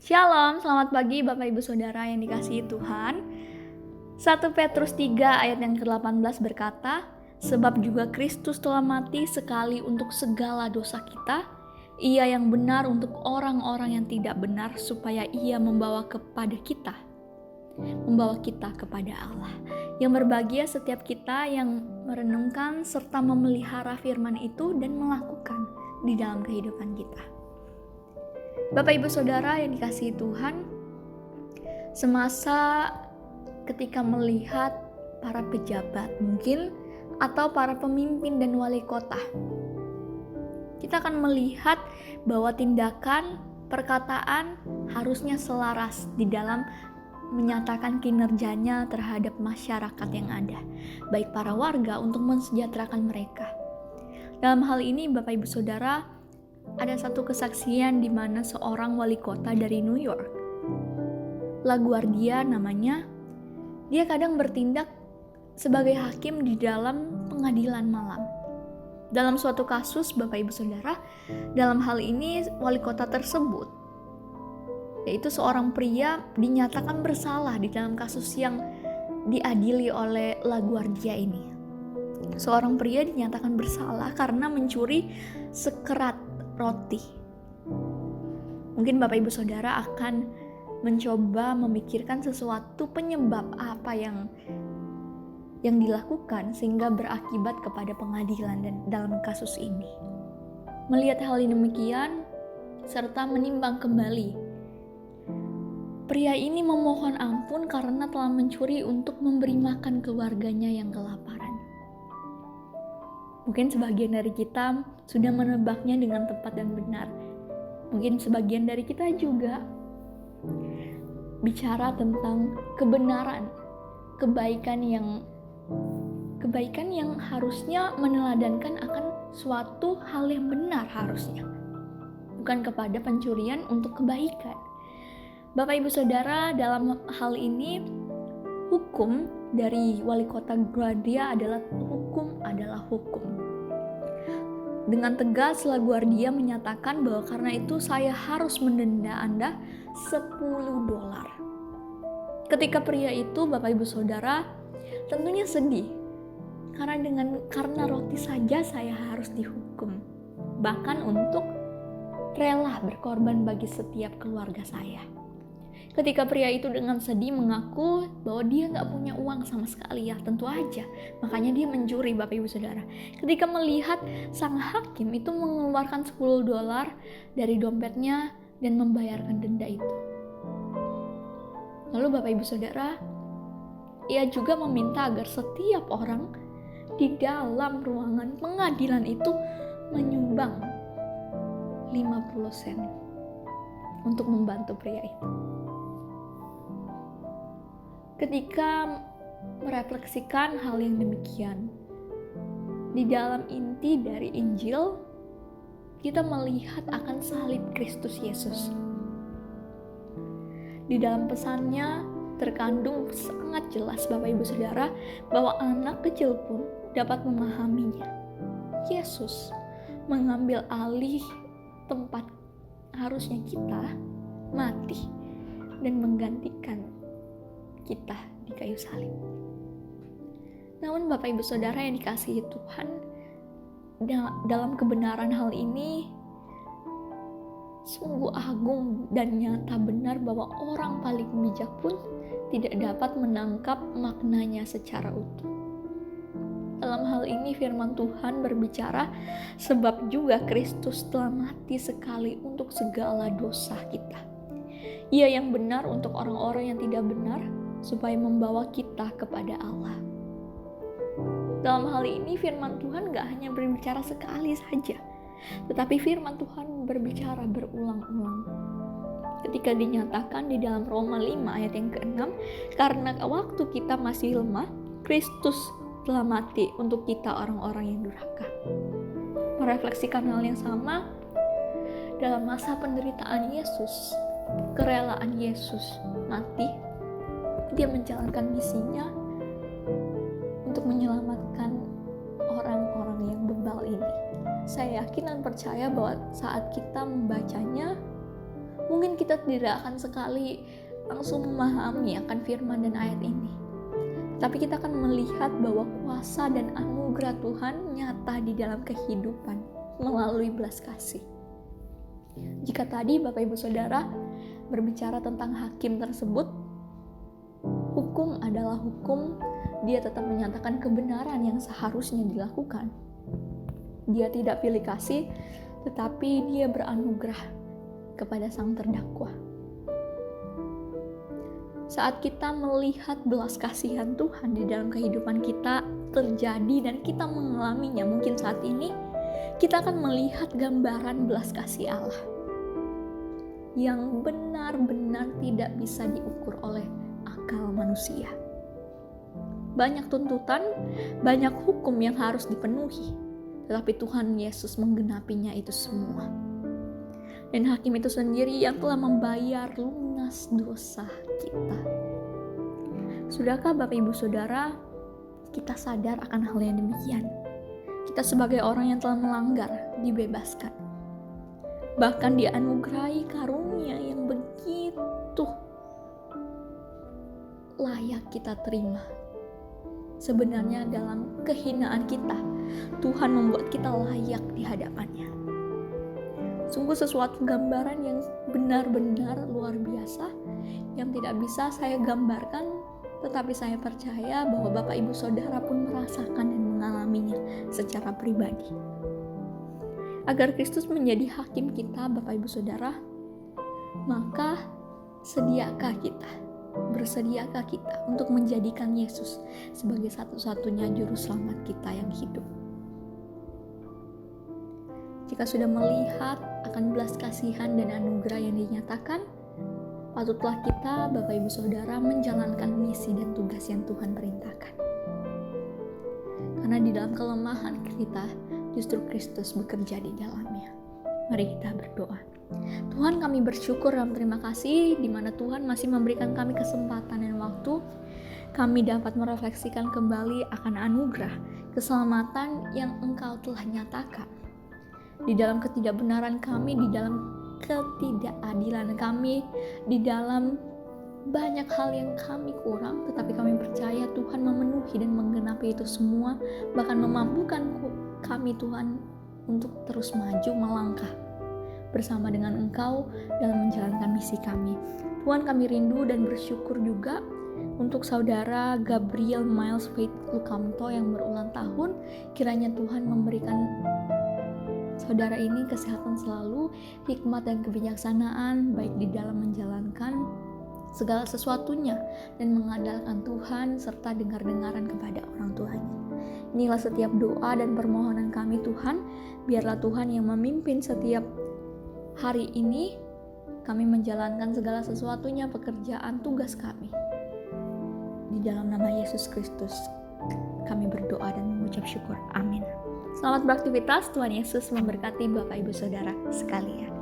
Shalom, selamat pagi Bapak Ibu Saudara yang dikasihi Tuhan. 1 Petrus 3 ayat yang ke-18 berkata, sebab juga Kristus telah mati sekali untuk segala dosa kita, Ia yang benar untuk orang-orang yang tidak benar, supaya Ia membawa kita kepada Allah. Yang berbahagia setiap kita yang merenungkan serta memelihara firman itu dan melakukan di dalam kehidupan kita. Bapak Ibu Saudara yang dikasihi Tuhan, semasa ketika melihat para pejabat mungkin atau para pemimpin dan wali kota, kita akan melihat bahwa tindakan, perkataan harusnya selaras di dalam menyatakan kinerjanya terhadap masyarakat yang ada, baik para warga untuk mensejahterakan mereka. Dalam hal ini Bapak Ibu Saudara, ada satu kesaksian di mana seorang wali kota dari New York, LaGuardia namanya, dia kadang bertindak sebagai hakim di dalam pengadilan malam. Dalam suatu kasus Bapak Ibu Saudara, dalam hal ini wali kota tersebut, yaitu seorang pria dinyatakan bersalah di dalam kasus yang diadili oleh LaGuardia ini. Seorang pria dinyatakan bersalah karena mencuri sekerat roti. Mungkin Bapak Ibu Saudara akan mencoba memikirkan sesuatu penyebab apa yang dilakukan sehingga berakibat kepada pengadilan dan dalam kasus ini. Melihat hal ini demikian serta menimbang kembali, pria ini memohon ampun karena telah mencuri untuk memberi makan keluarganya yang kelaparan. Mungkin sebagian dari kita sudah menebaknya dengan tepat dan benar. Mungkin sebagian dari kita juga bicara tentang kebenaran, kebaikan yang harusnya meneladankan akan suatu hal yang benar harusnya, bukan kepada pencurian untuk kebaikan. Bapak Ibu Saudara, dalam hal ini hukum dari wali kota LaGuardia adalah hukum. Dengan tegas LaGuardia menyatakan bahwa karena itu saya harus mendenda Anda $10. Ketika pria itu, Bapak Ibu Saudara, tentunya sedih karena roti saja saya harus dihukum, bahkan untuk rela berkorban bagi setiap keluarga saya. Ketika pria itu dengan sedih mengaku bahwa dia gak punya uang sama sekali, ya tentu aja, makanya dia mencuri Bapak Ibu Saudara. Ketika melihat sang hakim itu mengeluarkan $10 dari dompetnya dan membayarkan denda itu. Lalu Bapak Ibu Saudara, ia juga meminta agar setiap orang di dalam ruangan pengadilan itu menyumbang 50 sen untuk membantu pria itu. Ketika merefleksikan hal yang demikian, di dalam inti dari Injil, kita melihat akan salib Kristus Yesus. Di dalam pesannya terkandung sangat jelas Bapak Ibu Saudara bahwa anak kecil pun dapat memahaminya. Yesus mengambil alih tempat harusnya kita mati dan menggantikan kita di kayu salib. Namun Bapak Ibu Saudara yang dikasihi Tuhan, dalam kebenaran hal ini sungguh agung dan nyata benar bahwa orang paling bijak pun tidak dapat menangkap maknanya secara utuh. Dalam hal ini firman Tuhan berbicara, sebab juga Kristus telah mati sekali untuk segala dosa kita. Ia yang benar untuk orang-orang yang tidak benar, supaya membawa kita kepada Allah. Dalam hal ini firman Tuhan gak hanya berbicara sekali saja, tetapi firman Tuhan berbicara berulang-ulang. Ketika dinyatakan di dalam Roma 5 ayat yang ke-6, karena waktu kita masih lemah, Kristus telah mati untuk kita orang-orang yang durhaka. Merefleksikan hal yang sama dalam masa penderitaan Yesus, kerelaan Yesus mati, dia menjalankan misinya untuk menyelamatkan orang-orang yang bebal ini. Saya yakin dan percaya bahwa saat kita membacanya, Mungkin kita tidak akan sekali langsung memahami akan firman dan ayat ini. Tapi kita akan melihat bahwa kuasa dan anugerah Tuhan nyata di dalam kehidupan melalui belas kasih. Jika tadi Bapak Ibu Saudara berbicara tentang hakim tersebut, hukum adalah hukum, dia tetap menyatakan kebenaran yang seharusnya dilakukan. Dia tidak pilih kasih, tetapi dia beranugerah kepada sang terdakwa. Saat kita melihat belas kasihan Tuhan di dalam kehidupan kita terjadi dan kita mengalaminya mungkin saat ini, kita akan melihat gambaran belas kasih Allah yang benar-benar tidak bisa diukur oleh akal manusia. Banyak tuntutan, banyak hukum yang harus dipenuhi, tetapi Tuhan Yesus menggenapinya itu semua. Dan hakim itu sendiri yang telah membayar lunas dosa kita. Sudahkah Bapak Ibu Saudara, kita sadar akan hal yang demikian? Kita sebagai orang yang telah melanggar, dibebaskan. Bahkan dianugerahi karunia yang begitu layak kita terima. Sebenarnya dalam kehinaan kita, Tuhan membuat kita layak di hadapannya. Sungguh sesuatu gambaran yang benar-benar luar biasa, yang tidak bisa saya gambarkan, tetapi saya percaya bahwa Bapak Ibu Saudara pun merasakan dan mengalaminya secara pribadi. Agar Kristus menjadi hakim kita, Bapak Ibu Saudara, maka bersediakah kita untuk menjadikan Yesus sebagai satu-satunya juru selamat kita yang hidup? Jika sudah melihat akan belas kasihan dan anugerah yang dinyatakan, patutlah kita, Bapak Ibu Saudara, menjalankan misi dan tugas yang Tuhan perintahkan. Karena di dalam kelemahan kita, justru Kristus bekerja di dalamnya. Mari kita berdoa. Tuhan, kami bersyukur dan terima kasih di mana Tuhan masih memberikan kami kesempatan dan waktu kami dapat merefleksikan kembali akan anugerah keselamatan yang Engkau telah nyatakan. Di dalam ketidakbenaran kami, di dalam ketidakadilan kami, di dalam banyak hal yang kami kurang, tetapi kami percaya Tuhan memenuhi dan menggenapi itu semua, bahkan memampukan kami Tuhan untuk terus maju melangkah bersama dengan Engkau dalam menjalankan misi kami. Tuhan, kami rindu dan bersyukur juga untuk saudara Gabriel Miles Faith Lukamto yang berulang tahun. Kiranya Tuhan memberikan saudara ini kesehatan selalu, hikmat dan kebijaksanaan baik di dalam menjalankan segala sesuatunya dan mengandalkan Tuhan serta dengar-dengaran kepada orang tuanya. Inilah setiap doa dan permohonan kami Tuhan. Biarlah Tuhan yang memimpin setiap hari ini, kami menjalankan segala sesuatunya, pekerjaan, tugas kami. Di dalam nama Yesus Kristus, kami berdoa dan mengucap syukur. Amin. Selamat beraktivitas, Tuhan Yesus memberkati Bapak Ibu Saudara sekalian.